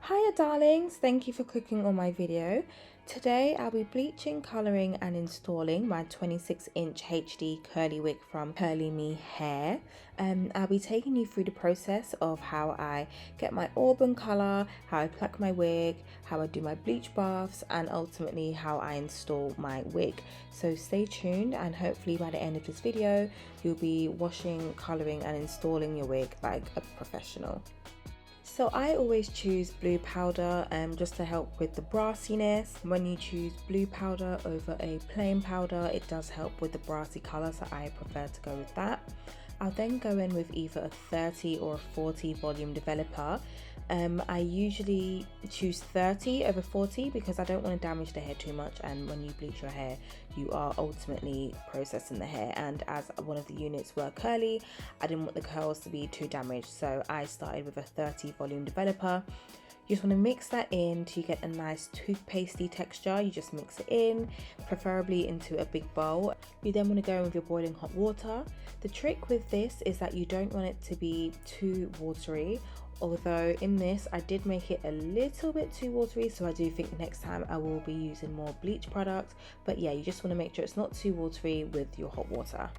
Hiya darlings, thank you for clicking on my video. Today I'll be bleaching, colouring and installing my 26-inch HD curly wig from CurlyMe Hair. I'll be taking you through the process of how I get my Auburn colour, how I pluck my wig, how I do my bleach baths and ultimately how I install my wig. So stay tuned and hopefully by the end of this video you'll be washing, colouring and installing your wig like a professional. So I always choose blue powder just to help with the brassiness. When you choose blue powder over a plain powder, it does help with the brassy colour, so I prefer to go with that. I'll then go in with either a 30 or a 40 volume developer. I usually choose 30 over 40 because I don't want to damage the hair too much, and when you bleach your hair you are ultimately processing the hair, and as one of the units were curly I didn't want the curls to be too damaged, so I started with a 30 volume developer. You just want to mix that in till you get a nice toothpastey texture. You just mix it in, preferably into a big bowl. You then want to go in with your boiling hot water. The trick with this is that you don't want it to be too watery, although in this I did make it a little bit too watery, so I do think next time I will be using more bleach products. But yeah, you just want to make sure it's not too watery with your hot water.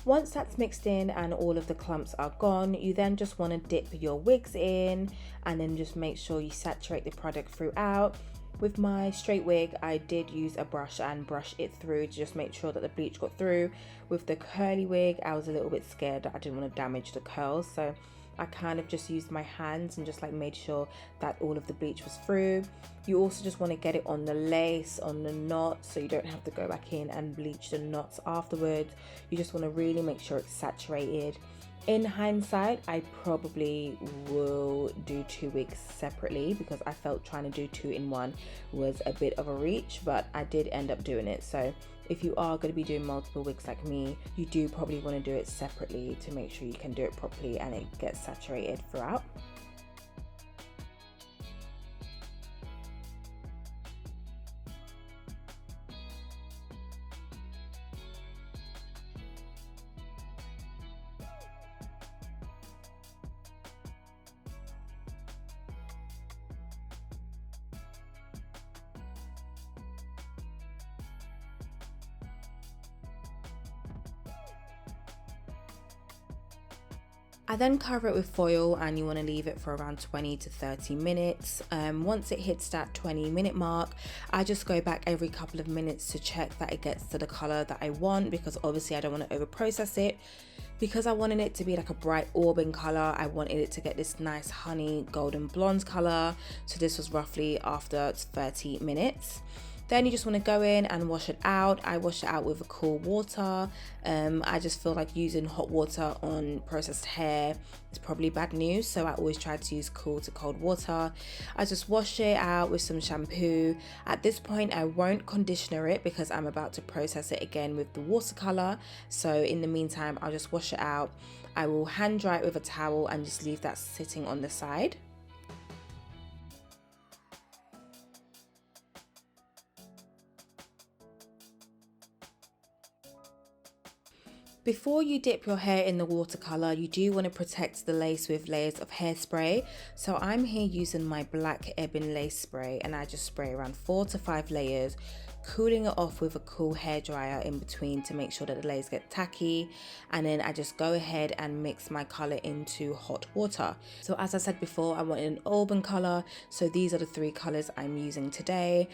Once that's mixed in and all of the clumps are gone, you then just want to dip your wigs in and then just make sure you saturate the product throughout. With my straight wig, I did use a brush and brush it through to just make sure that the bleach got through. With the curly wig, I was a little bit scared that I didn't want to damage the curls, so I kind of just used my hands and just like made sure that all of the bleach was through. You also just want to get it on the lace, on the knots, so you don't have to go back in and bleach the knots afterwards. You just want to really make sure it's saturated. In hindsight, I probably will do 2 wigs separately because I felt trying to do 2 in 1 was a bit of a reach, but I did end up doing it. So if you are going to be doing multiple wigs like me, you do probably want to do it separately to make sure you can do it properly and it gets saturated throughout. I then cover it with foil and you want to leave it for around 20 to 30 minutes. Once it hits that 20-minute mark, I just go back every couple of minutes to check that it gets to the color that I want, because obviously I don't want to over process it. Because I wanted it to be like a bright auburn color, I wanted it to get this nice honey golden blonde color. So this was roughly after 30 minutes. Then you just want to go in and wash it out. I wash it out with a cool water. I just feel like using hot water on processed hair is probably bad news, so I always try to use cool to cold water. I just wash it out with some shampoo. At this point I won't conditioner it because I'm about to process it again with the watercolor. So in the meantime I'll just wash it out. I will hand dry it with a towel and just leave that sitting on the side. Before you dip your hair in the watercolor, you do want to protect the lace with layers of hairspray. So I'm here using my black Ebin lace spray and I just spray around 4 to 5 layers, cooling it off with a cool hairdryer in between to make sure that the layers get tacky. And then I just go ahead and mix my color into hot water. So as I said before, I wanted an auburn color, so these are the 3 colors I'm using today.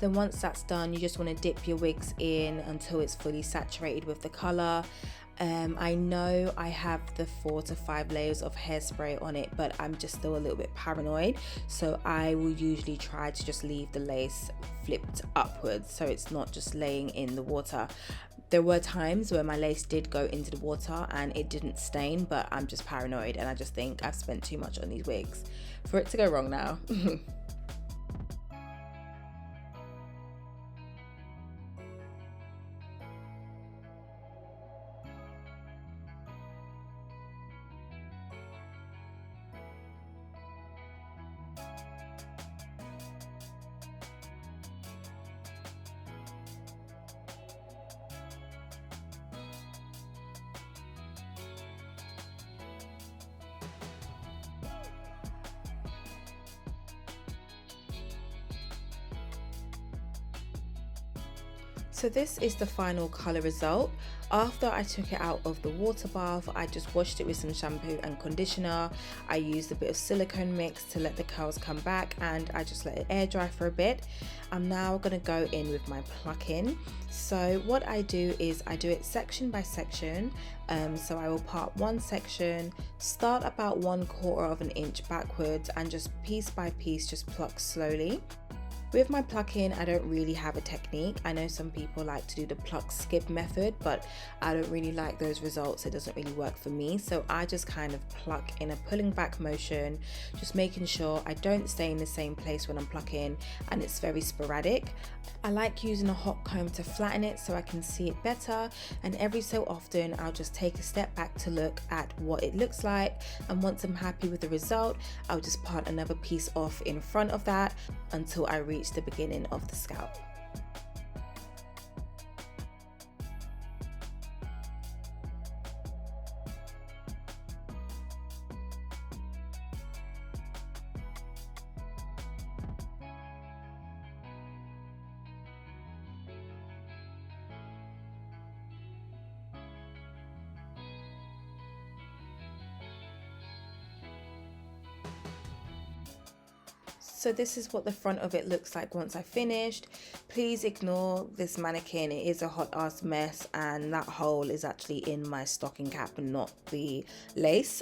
Then once that's done, you just want to dip your wigs in until it's fully saturated with the colour. I know I have the 4 to 5 layers of hairspray on it, but I'm just still a little bit paranoid, so I will usually try to just leave the lace flipped upwards so it's not just laying in the water. There were times where my lace did go into the water and it didn't stain, but I'm just paranoid and I just think I've spent too much on these wigs for it to go wrong now. So this is the final colour result. After I took it out of the water bath, I just washed it with some shampoo and conditioner. I used a bit of silicone mix to let the curls come back, and I just let it air dry for a bit. I'm now going to go in with my plucking. So what I do is I do it section by section. So I will part one section, start about 1/4 of an inch backwards, and just piece by piece just pluck slowly. With my plucking, I don't really have a technique. I know some people like to do the pluck skip method, but I don't really like those results. It doesn't really work for me. So I just kind of pluck in a pulling back motion, just making sure I don't stay in the same place when I'm plucking, and it's very sporadic. I like using a hot comb to flatten it so I can see it better, and every so often I'll just take a step back to look at what it looks like, and once I'm happy with the result, I'll just part another piece off in front of that until I reach the beginning of the scalp. So this is what the front of it looks like once I finished. Please ignore this mannequin, it is a hot ass mess, and that hole is actually in my stocking cap and not the lace.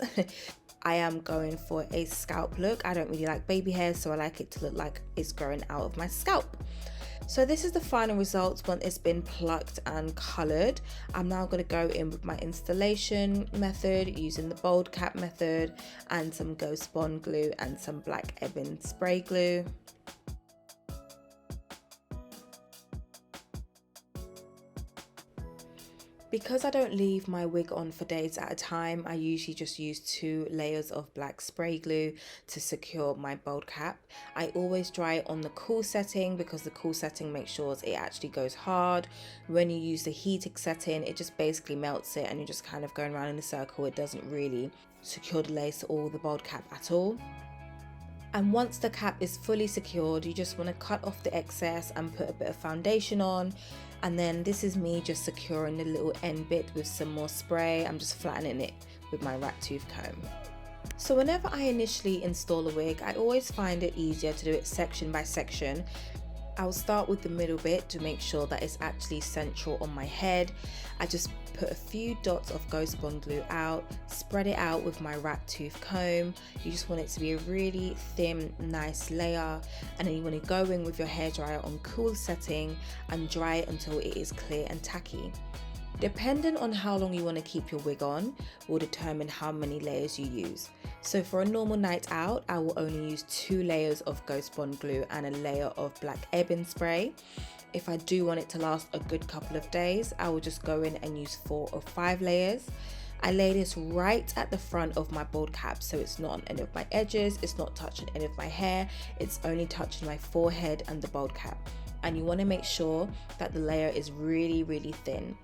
I am going for a scalp look. I don't really like baby hair, so I like it to look like it's growing out of my scalp. So this is the final result once it's been plucked and coloured. I'm now going to go in with my installation method using the bold cap method and some ghost bond glue and some black Ebin spray glue. Because I don't leave my wig on for days at a time, I usually just use 2 layers of black spray glue to secure my bold cap. I always dry it on the cool setting because the cool setting makes sure it actually goes hard. When you use the heated setting, it just basically melts it and you're just kind of going around in a circle. It doesn't really secure the lace or the bold cap at all. And once the cap is fully secured, you just want to cut off the excess and put a bit of foundation on. And then this is me just securing the little end bit with some more spray. I'm just flattening it with my rat tooth comb. So whenever I initially install a wig, I always find it easier to do it section by section. I'll start with the middle bit to make sure that it's actually central on my head. I just put a few dots of ghost bond glue out, spread it out with my rat tooth comb. You just want it to be a really thin, nice layer, and then you want to go in with your hairdryer on cool setting and dry it until it is clear and tacky. Depending on how long you want to keep your wig on will determine how many layers you use. So for a normal night out, I will only use 2 layers of ghost bond glue and a layer of black Ebin spray. If I do want it to last a good couple of days, I will just go in and use 4 or 5 layers. I lay this right at the front of my bald cap, so it's not on any of my edges, it's not touching any of my hair, it's only touching my forehead and the bald cap. And you want to make sure that the layer is really, really thin.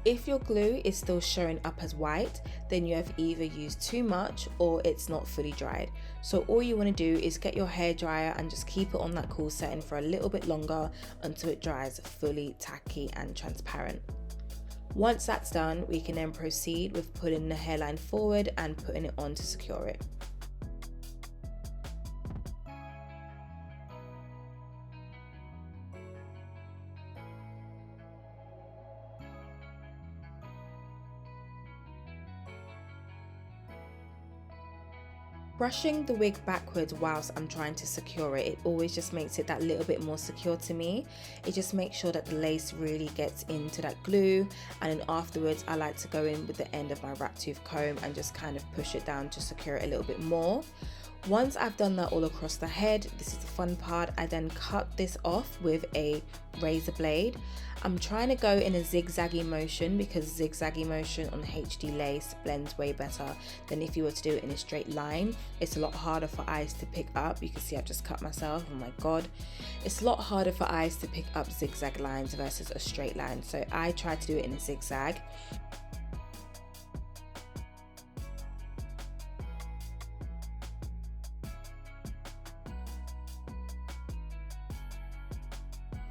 If your glue is still showing up as white, then you have either used too much or it's not fully dried. So all you want to do is get your hairdryer and just keep it on that cool setting for a little bit longer until it dries fully tacky and transparent. Once that's done, we can then proceed with pulling the hairline forward and putting it on to secure it. Brushing the wig backwards whilst I'm trying to secure it, it always just makes it that little bit more secure to me. It just makes sure that the lace really gets into that glue, and then afterwards I like to go in with the end of my rat tooth comb and just kind of push it down to secure it a little bit more. Once I've done that all across the head, this is the fun part, I then cut this off with a razor blade. I'm trying to go in a zigzaggy motion because zigzaggy motion on HD lace blends way better than if you were to do it in a straight line. It's a lot harder for eyes to pick up. You can see I've just cut myself, oh my god. It's a lot harder for eyes to pick up zigzag lines versus a straight line, so I try to do it in a zigzag.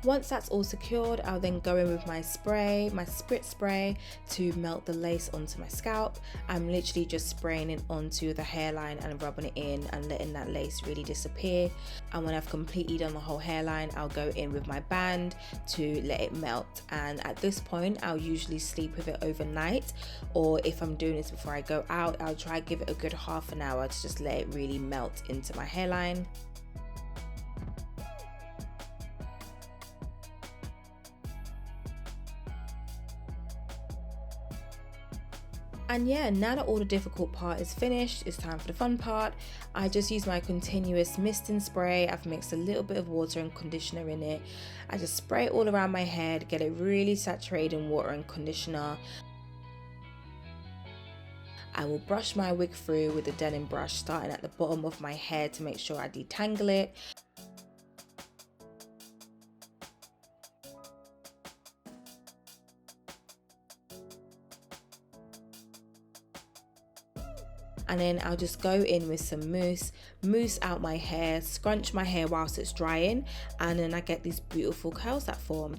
Once that's all secured, I'll then go in with my spray, my spritz spray, to melt the lace onto my scalp. I'm literally just spraying it onto the hairline and rubbing it in and letting that lace really disappear. And when I've completely done the whole hairline, I'll go in with my band to let it melt. And at this point, I'll usually sleep with it overnight, or if I'm doing this before I go out, I'll try to give it a good half an hour to just let it really melt into my hairline. And yeah, now that all the difficult part is finished, it's time for the fun part. I just use my continuous misting spray. I've mixed a little bit of water and conditioner in it. I just spray it all around my head, get it really saturated in water and conditioner. I will brush my wig through with a denim brush, starting at the bottom of my hair to make sure I detangle it. And then I'll just go in with some mousse out my hair, scrunch my hair whilst it's drying, and then I get these beautiful curls that form.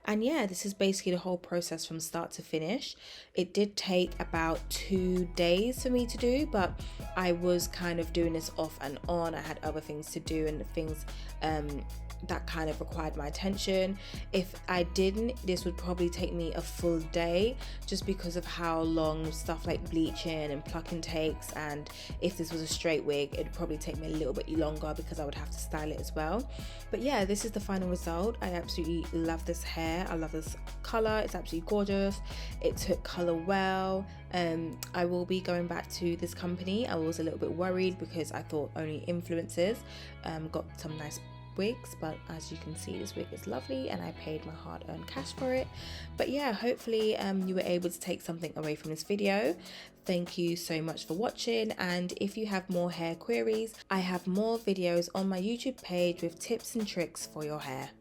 And yeah, this is basically the whole process from start to finish. It did take about 2 days for me to do, but I was kind of doing this off and on. I had other things to do and things that kind of required my attention. If I didn't, this would probably take me a full day, just because of how long stuff like bleaching and plucking takes, and if this was a straight wig, it'd probably take me a little bit longer because I would have to style it as well. But yeah, this is the final result. I absolutely love this hair. I love this color. It's absolutely gorgeous. It took color well. I will be going back to this company. I was a little bit worried because I thought only influencers got some nice wigs, but as you can see, this wig is lovely and I paid my hard-earned cash for it. But yeah, hopefully you were able to take something away from this video. Thank you so much for watching, and if you have more hair queries, I have more videos on my YouTube page with tips and tricks for your hair.